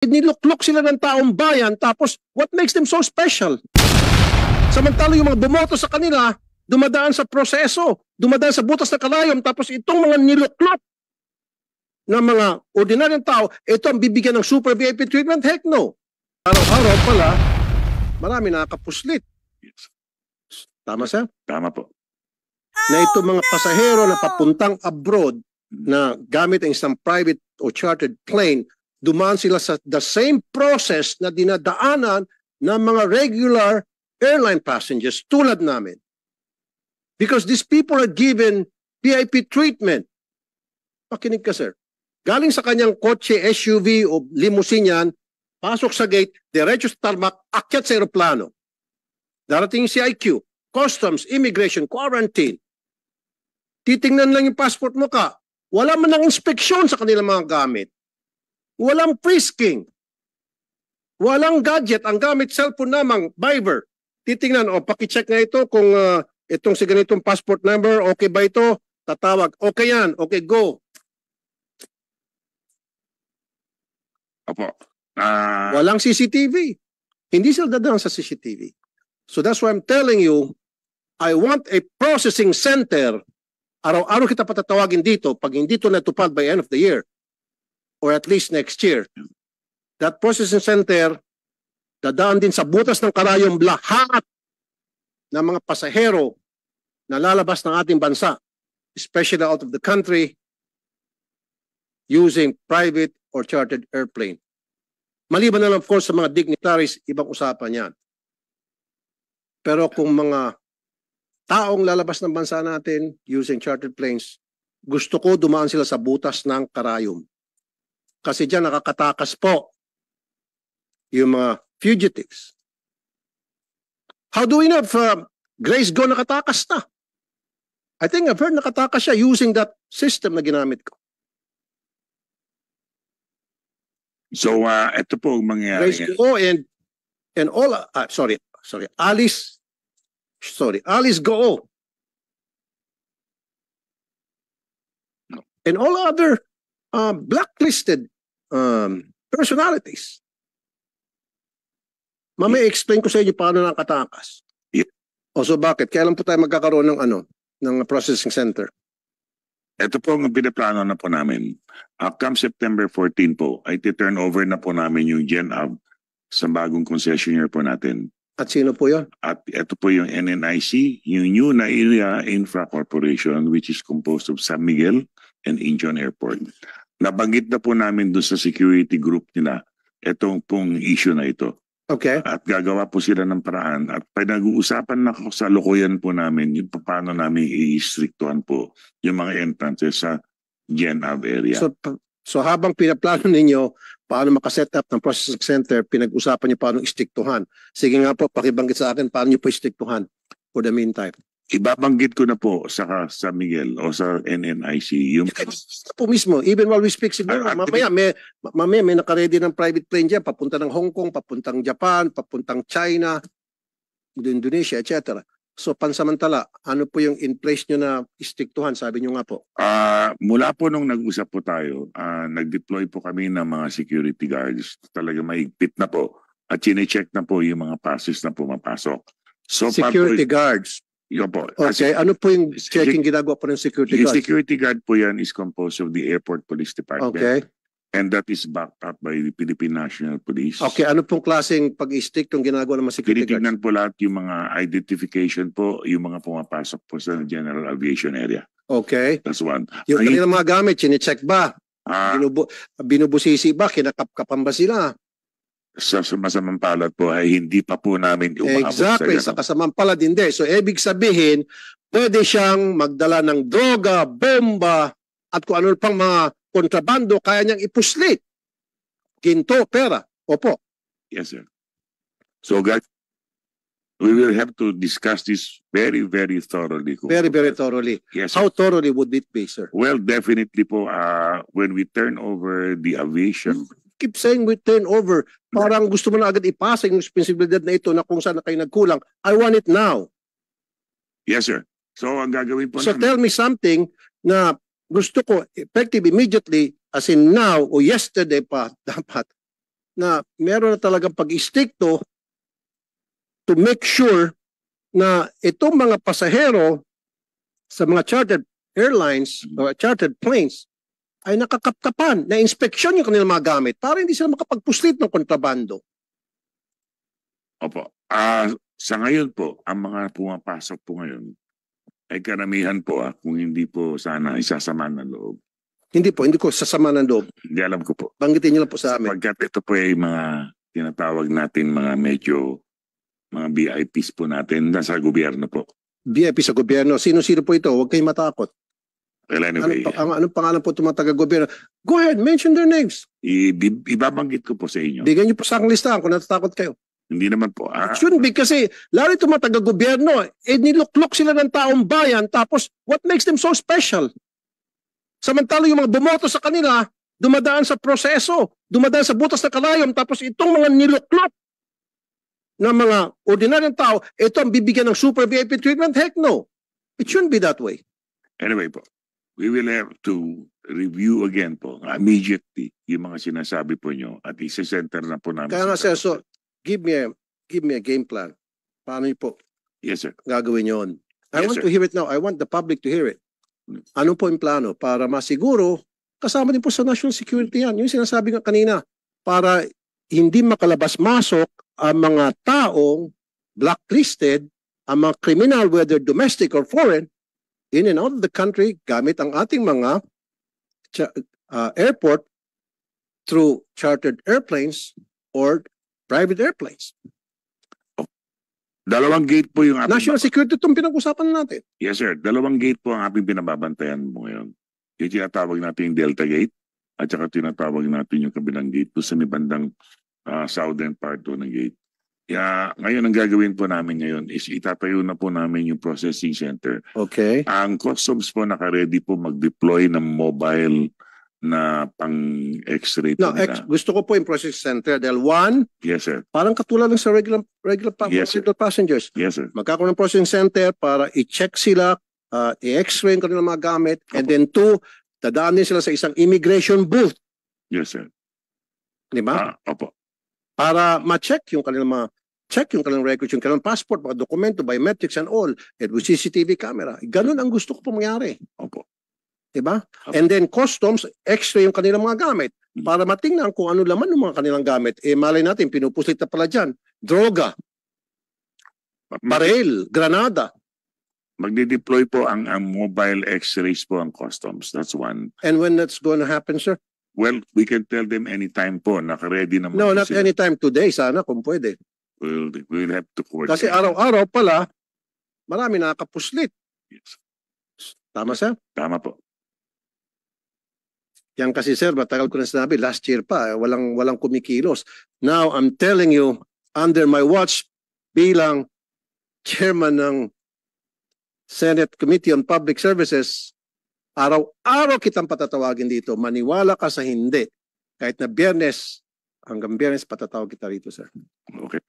Niluklok sila ng taong bayan, tapos what makes them so special? Samantala yung mga bumoto sa kanila, dumadaan sa proseso, dumadaan sa butas na karayom, tapos itong mga niluklok na mga ordinaryong tao, ito ang bibigyan ng super VIP treatment? Heck no. Araw-araw pala, marami nakakapuslit. Tama sir? Tama po. Na itong mga pasahero na papuntang abroad na gamit ang isang private o chartered plane, dumaan sila sa the same process na dinadaanan ng mga regular airline passengers tulad namin. Because these people are given VIP treatment. Pakinig ka sir. Galing sa kanyang kotse, SUV o limousine yan, pasok sa gate, diretso sa tarmac, akyat sa aeroplano. Darating yung CIQ, customs, immigration, quarantine. Titingnan lang yung passport mo ka. Wala man ng inspeksyon sa kanilang mga gamit. Walang frisking. Walang gadget. Ang gamit cellphone namang Viber. Titingnan, pakicheck na ito kung itong si ganitong passport number, okay ba ito? Tatawag, okay yan, okay, go. Opo. Walang CCTV. Hindi sila dadaan sa CCTV. So that's why I'm telling you, I want a processing center. Araw-araw kita patatawagin dito pag hindi ito natupad by end of the year or at least next year. That processing center, dadaan din sa butas ng karayom lahat ng mga pasahero na lalabas ng ating bansa, especially out of the country, using private or chartered airplane. Maliban na lang of course sa mga dignitaries, ibang usapan yan. Pero kung mga taong lalabas ng bansa natin using chartered planes, gusto ko dumaan sila sa butas ng karayom. Kasi dyan nakakatakas po yung mga fugitives. How do we know if Grace Go nakatakas na? I think I've heard nakatakas siya using that system na ginamit ko. So, ito po ang mangyayari. Grace Go and all, Alice Go. And all other blacklisted personalities. Mamaya explain ko sa inyo paano nakatakas. Yeah. O so bakit? Kailan po tayo magkakaroon ng ng processing center? Ito po ang pinaplano na po namin. Come September 14 po, ay turn over na po namin yung GenAV sa bagong concessionaire po natin. At sino po yun? At ito po yung NNIC, yung New Area Infra Corporation, which is composed of San Miguel and Incheon Airport. Nabanggit na po namin doon sa security group nila itong pong issue na ito. Okay. At gagawa po sila ng paraan at pinag-uusapan na sa lokoyan po namin yung paano namin i-restrictuhan po yung mga entrances sa GenAV area. So habang pinaplano ninyo paano makaset up ng processing center, pinag-usapan niyo paano istiktuhan. Sige nga po, pakibanggit sa akin paano niyo po istiktuhan for the meantime. Ibabanggit ko na po sa Miguel o sa NNIC yung po mismo, even while we speak siguro, mamaya may nakaredy ng private plane dyan, papunta ng Hong Kong, papuntang Japan, papuntang China, Indonesia, etc. So pansamantala, ano po yung in place nyo na istiktuhan? Sabi nyo nga po. Mula po nung nag-usap po tayo, nag-deploy po kami ng mga security guards. Talaga maigpit na po. At chinecheck na po yung mga passes na pumapasok. So, security guards. Yun po. Okay, ano po yung checking ginagawa po ng security guard? Yung security guard po yan is composed of the Airport Police Department. Okay. And that is backed up by the Philippine National Police. Okay, ano pong klaseng pag-stick itong ginagawa ng mga security guards? Tinitingnan po lahat yung mga identification po, yung mga pumapasok po sa General Aviation Area. Okay. That's one. Yung kanilang mga gamit, chinecheck ba? Binubusisi ba? Kinakapkapan ba sila? Sa masamang palad po ay hindi pa po namin umaabot exactly, sa kasamang palad hindi. So, ibig sabihin, pwede siyang magdala ng droga, bomba, at kung ano pang mga kontrabando, kaya niyang ipuslit. Ginto, pera. Opo. Yes, sir. So, guys, we will have to discuss this very, very thoroughly. Very, very thoroughly. Yes, sir. How thoroughly would it be, sir? Well, definitely po, when we turn over the aviation. Keep saying we turn over. Parang gusto mo na agad ipasa yung responsibilidad na ito na kung saan na kayo nagkulang. I want it now. Yes, sir. So, ang gagawin po so namin. Tell me something na gusto ko effective immediately as in now o yesterday pa dapat na meron na talagang pag-istikto to make sure na itong mga pasahero sa mga chartered airlines o chartered planes ay nakakapkapan, na inspeksyon yung kanilang mga gamit para hindi sila makapagpuslit ng kontrabando. Opo. Sa ngayon po, ang mga pumapasok po ngayon ay karamihan po kung hindi po sana isasama ng loob. Hindi ko sasama ng loob. Hindi alam ko po. Banggitin niyo lang po sa amin. Pagkat ito po ay mga tinatawag natin mga medyo mga VIPs po natin nasa gobyerno po. VIP sa gobyerno. Sino-sino po ito? Huwag kayong matakot. Well, anyway, Anong pangalan po itong mga taga-gobyerno? Go ahead, mention their names. ibabanggit ko po sa inyo. Bigyan niyo po sa aking listahan kung natatakot kayo. Hindi naman po. It shouldn't be kasi lalo itong mga taga-gobyerno, niluklok sila ng taong bayan tapos what makes them so special? Samantala yung mga bumoto sa kanila, dumadaan sa proseso, dumadaan sa butas na kalayom, tapos itong mga niluklok na mga ordinaryong tao, ito ang bibigyan ng super VIP treatment? Heck no. It shouldn't be that way. Anyway po, we will have to review again po immediately yung mga sinasabi po nyo at isa-center na po namin. Kaya nga sir, so give me a game plan. Paano niyo po Yes, sir. gagawin yon? I Yes, want sir. to hear it now. I want the public to hear it. Ano po yung plano para masiguro kasama din po sa national security yan. Yung sinasabi nga kanina, para hindi makalabas-masok ang mga taong blacklisted, ang mga criminal, whether domestic or foreign, in and out of the country gamit ang ating mga airport through chartered airplanes or private airplanes. Dalawang gate po yung National security itong pinag-usapan natin. Yes, sir. Dalawang gate po ang ating pinababantayan mo ngayon. Yung tinatawag natin yung Delta Gate at saka tinatawag natin yung kabilang gate po sa may bandang southern part po ng gate. Kaya ngayon ang gagawin po namin ngayon is itatayo na po namin yung processing center. Okay. Ang customs po naka-ready po mag-deploy ng mobile na pang-x-ray po No, nila. gusto ko po yung processing center dahil one, Yes, sir. parang katulad ng sa regular Yes, sir. passengers. Yes, sir. Magkakaroon ng processing center para i-check sila, i-x-ray yung kanilang mga gamit, and then two, dadaan din sila sa isang immigration booth, Yes, sir. di ba? Opo. Para ma-check yung kanilang records, yung kanilang passport, mga dokumento, biometrics and all, and with CCTV camera. Ganun ang gusto ko po mangyari. Opo. Diba? Opo. And then customs, x-ray yung kanilang mga gamit para matingnan kung ano laman ng mga kanilang gamit. Malay natin, pinupuslit na pala dyan. Droga, baril, granada. Magdi-deploy po ang mobile x-rays po ang customs. That's one. And when that's going to happen, sir? Well, we can tell them anytime po. Naka-ready naman. No, po not sila. anytime today, sana kung pwede. We'll have to coordinate. Kasi araw-araw pala, marami nakakapuslit. Yes. Tama, sir? Tama po. Yan kasi, sir, matagal ko na sinabi, last year pa, walang kumikilos. Now, I'm telling you, under my watch, bilang chairman ng Senate Committee on Public Services, araw-araw kitang patatawagin dito. Maniwala ka sa hindi. Kahit na Biyernes, hanggang Biyernes patatawag kita rito, sir. Okay.